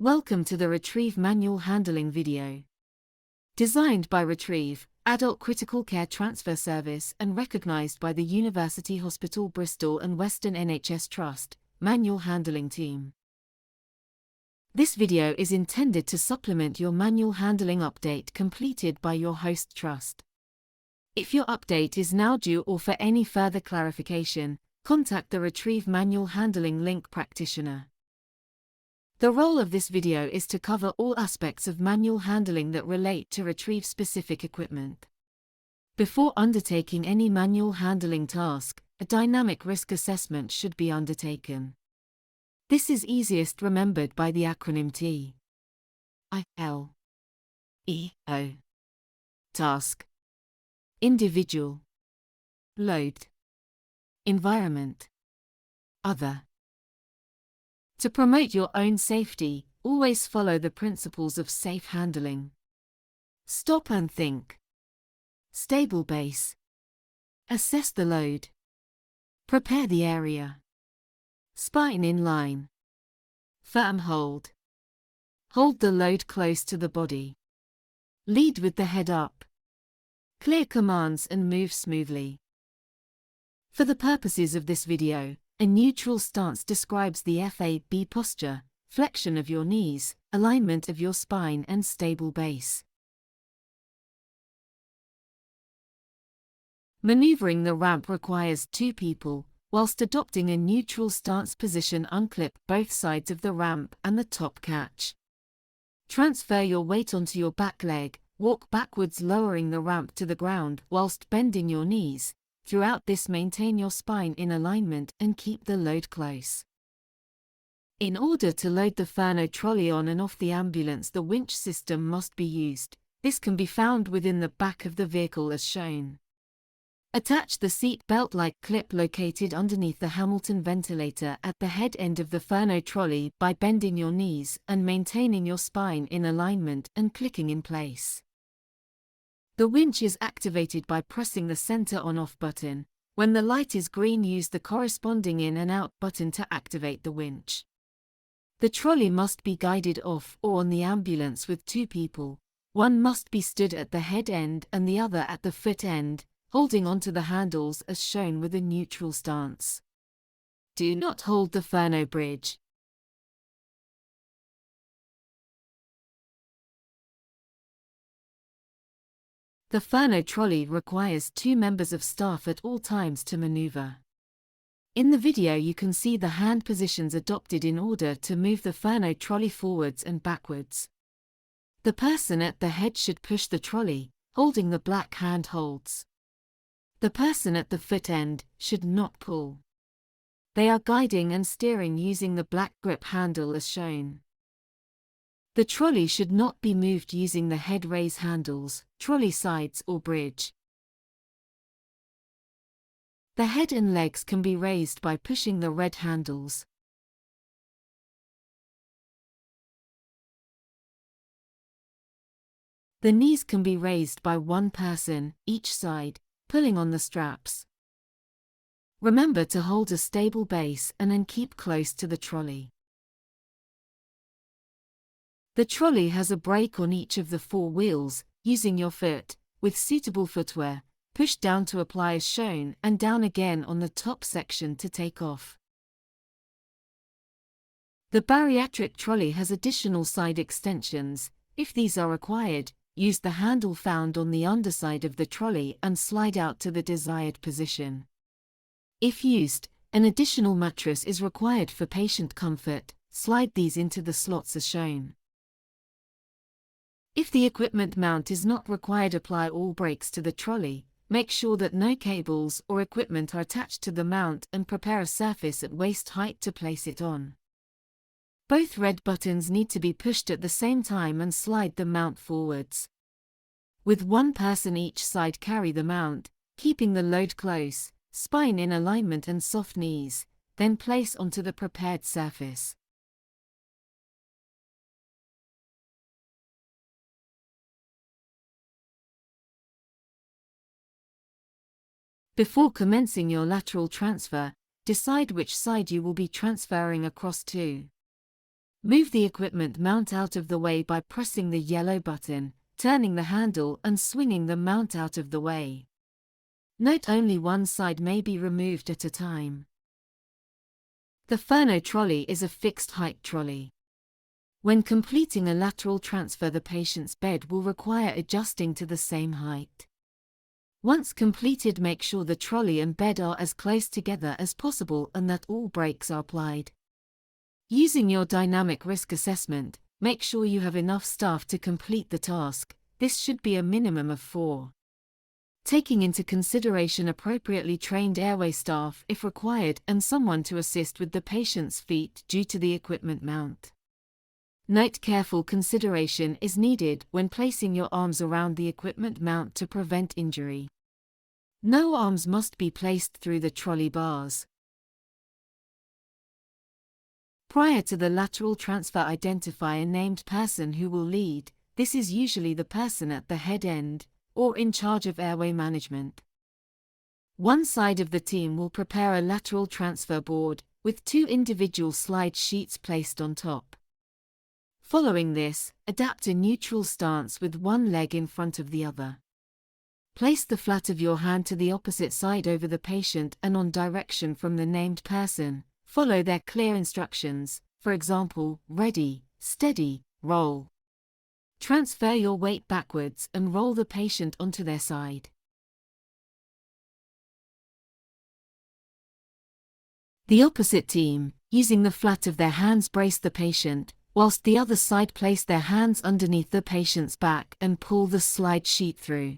Welcome to the Retrieve Manual Handling video. Designed by Retrieve, Adult Critical Care Transfer Service and recognized by the University Hospital Bristol and Western NHS Trust, Manual Handling Team. This video is intended to supplement your manual handling update completed by your host trust. If your update is now due or for any further clarification, contact the Retrieve Manual Handling Link practitioner. The role of this video is to cover all aspects of manual handling that relate to Retrieve-specific equipment. Before undertaking any manual handling task, a dynamic risk assessment should be undertaken. This is easiest remembered by the acronym TILEO. Task, Individual, Load, Environment, Other. To promote your own safety, always follow the principles of safe handling. Stop and think. Stable base. Assess the load. Prepare the area. Spine in line. Firm hold. Hold the load close to the body. Lead with the head up. Clear commands and move smoothly. For the purposes of this video, a neutral stance describes the FAB posture, flexion of your knees, alignment of your spine and stable base. Maneuvering the ramp requires two people. Whilst adopting a neutral stance position, unclip both sides of the ramp and the top catch. Transfer your weight onto your back leg, walk backwards lowering the ramp to the ground whilst bending your knees. Throughout this, maintain your spine in alignment and keep the load close. In order to load the Furno trolley on and off the ambulance, the winch system must be used. This can be found within the back of the vehicle as shown. Attach the seat belt-like clip located underneath the Hamilton ventilator at the head end of the Furno trolley by bending your knees and maintaining your spine in alignment and clicking in place. The winch is activated by pressing the center on-off button. When the light is green, use the corresponding in and out button to activate the winch. The trolley must be guided off or on the ambulance with two people. One must be stood at the head end and the other at the foot end, holding onto the handles as shown with a neutral stance. Do not hold the Furno bridge. The Furno trolley requires two members of staff at all times to maneuver. In the video you can see the hand positions adopted in order to move the Furno trolley forwards and backwards. The person at the head should push the trolley, holding the black hand holds. The person at the foot end should not pull. They are guiding and steering using the black grip handle as shown. The trolley should not be moved using the head raise handles, trolley sides or bridge. The head and legs can be raised by pushing the red handles. The knees can be raised by one person, each side, pulling on the straps. Remember to hold a stable base and then keep close to the trolley. The trolley has a brake on each of the four wheels. Using your foot, with suitable footwear, push down to apply as shown and down again on the top section to take off. The bariatric trolley has additional side extensions. If these are required, use the handle found on the underside of the trolley and slide out to the desired position. If used, an additional mattress is required for patient comfort. Slide these into the slots as shown. If the equipment mount is not required, apply all brakes to the trolley. Make sure that no cables or equipment are attached to the mount and prepare a surface at waist height to place it on. Both red buttons need to be pushed at the same time and slide the mount forwards. With one person each side, carry the mount, keeping the load close, spine in alignment and soft knees, then place onto the prepared surface. Before commencing your lateral transfer, decide which side you will be transferring across to. Move the equipment mount out of the way by pressing the yellow button, turning the handle and swinging the mount out of the way. Note only one side may be removed at a time. The Furno trolley is a fixed-height trolley. When completing a lateral transfer, the patient's bed will require adjusting to the same height. Once completed, make sure the trolley and bed are as close together as possible and that all brakes are applied. Using your dynamic risk assessment, make sure you have enough staff to complete the task. This should be a minimum of 4. Taking into consideration appropriately trained airway staff if required and someone to assist with the patient's feet due to the equipment mount. Note careful consideration is needed when placing your arms around the equipment mount to prevent injury. No arms must be placed through the trolley bars. Prior to the lateral transfer, identify a named person who will lead. This is usually the person at the head end, or in charge of airway management. One side of the team will prepare a lateral transfer board, with 2 individual slide sheets placed on top. Following this, adapt a neutral stance with one leg in front of the other. Place the flat of your hand to the opposite side over the patient and on direction from the named person. Follow their clear instructions, for example, ready, steady, roll. Transfer your weight backwards and roll the patient onto their side. The opposite team, using the flat of their hands, brace the patient, whilst the other side place their hands underneath the patient's back and pull the slide sheet through.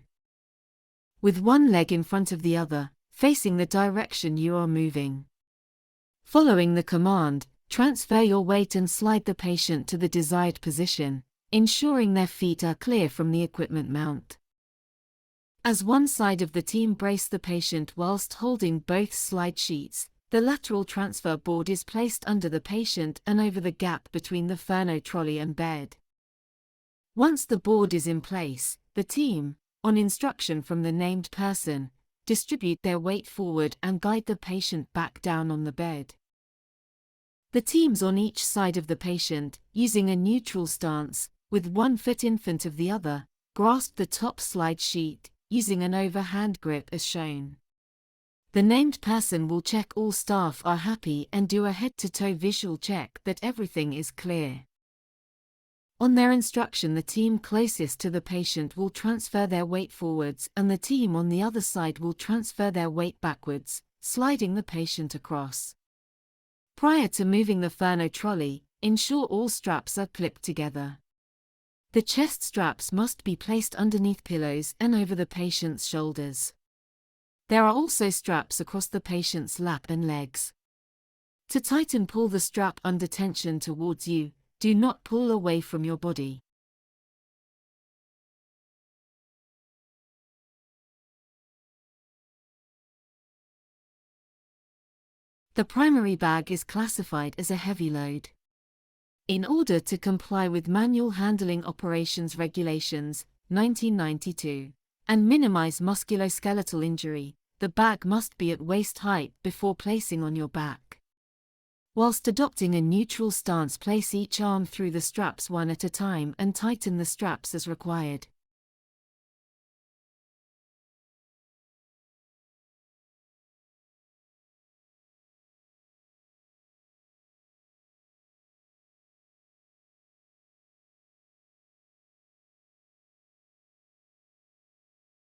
With one leg in front of the other, facing the direction you are moving. Following the command, transfer your weight and slide the patient to the desired position, ensuring their feet are clear from the equipment mount. As one side of the team brace the patient whilst holding both slide sheets, the lateral transfer board is placed under the patient and over the gap between the Furno trolley and bed. Once the board is in place, the team, on instruction from the named person, distribute their weight forward and guide the patient back down on the bed. The teams on each side of the patient, using a neutral stance, with one foot in front of the other, grasp the top slide sheet, using an overhand grip as shown. The named person will check all staff are happy and do a head-to-toe visual check that everything is clear. On their instruction, the team closest to the patient will transfer their weight forwards and the team on the other side will transfer their weight backwards, sliding the patient across. Prior to moving the Furno trolley, ensure all straps are clipped together. The chest straps must be placed underneath pillows and over the patient's shoulders. There are also straps across the patient's lap and legs. To tighten, pull the strap under tension towards you. Do not pull away from your body. The primary bag is classified as a heavy load. In order to comply with Manual Handling Operations Regulations, 1992, and minimize musculoskeletal injury, the bag must be at waist height before placing on your back. Whilst adopting a neutral stance, place each arm through the straps one at a time and tighten the straps as required.